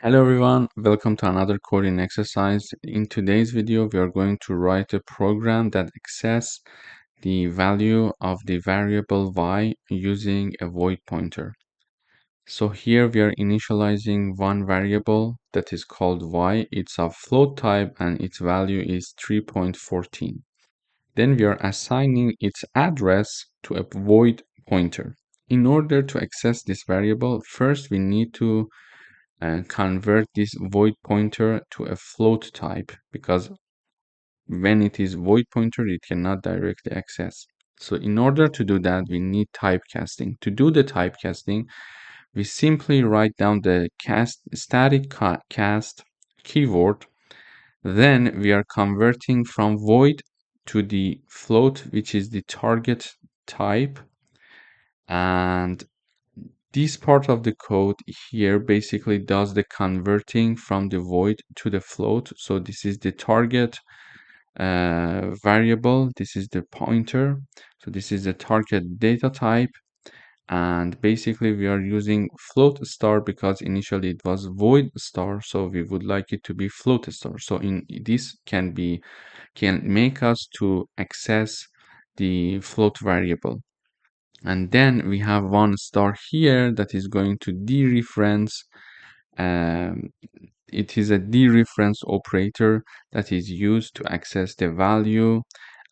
Hello everyone, welcome to another coding exercise. In today's video, we are going to write a program that access the value of the variable y using a void pointer. So here we are initializing one variable that is called y. It's of float type and its value is 3.14. Then we are assigning its address to a void pointer. In order to access this variable, first we need to convert this void pointer to a float type, because when it is void pointer it cannot directly access. So in order to do that, we need typecasting. To do the typecasting, we simply write down the static cast keyword. Then we are converting from void to the float, which is the target type, and this part of the code here basically does the converting from the void to the float. So this is the target variable, this is the pointer, so this is the target data type, and basically we are using float star because initially it was void star, so we would like it to be float star. So in this can make us to access the float variable. And then we have one star here that is going to dereference. It is a dereference operator that is used to access the value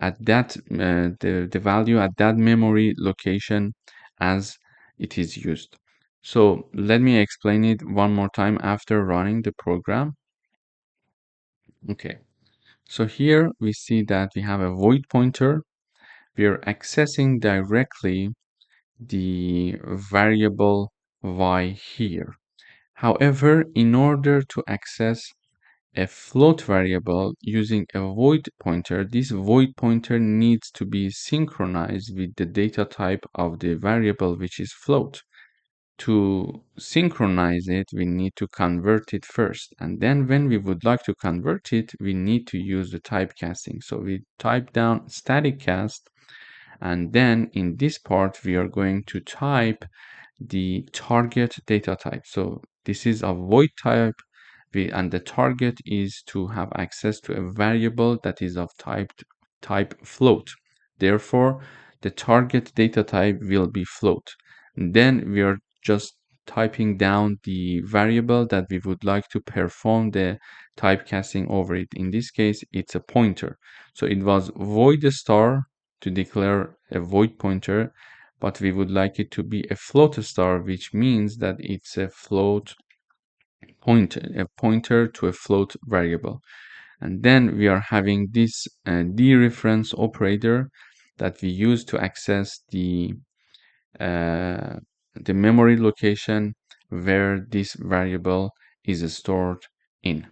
at that the value at that memory location as it is used. So let me explain it one more time after running the program. Okay, so here we see that we have a void pointer. We are accessing directly the variable y here. However, in order to access a float variable using a void pointer, this void pointer needs to be synchronized with the data type of the variable, which is float. To synchronize it, we need to convert it first. And then when we would like to convert it, we need to use the typecasting. So we type down static cast, and then in this part, we are going to type the target data type. So this is a void type, and the target is to have access to a variable that is of type float. Therefore, the target data type will be float. And then we are just typing down the variable that we would like to perform the typecasting over it. In this case, it's a pointer. So it was void star to declare a void pointer, but we would like it to be a float star, which means that it's a pointer to a float variable. And then we are having this dereference operator that we use to access uh, the memory location where this variable is stored in.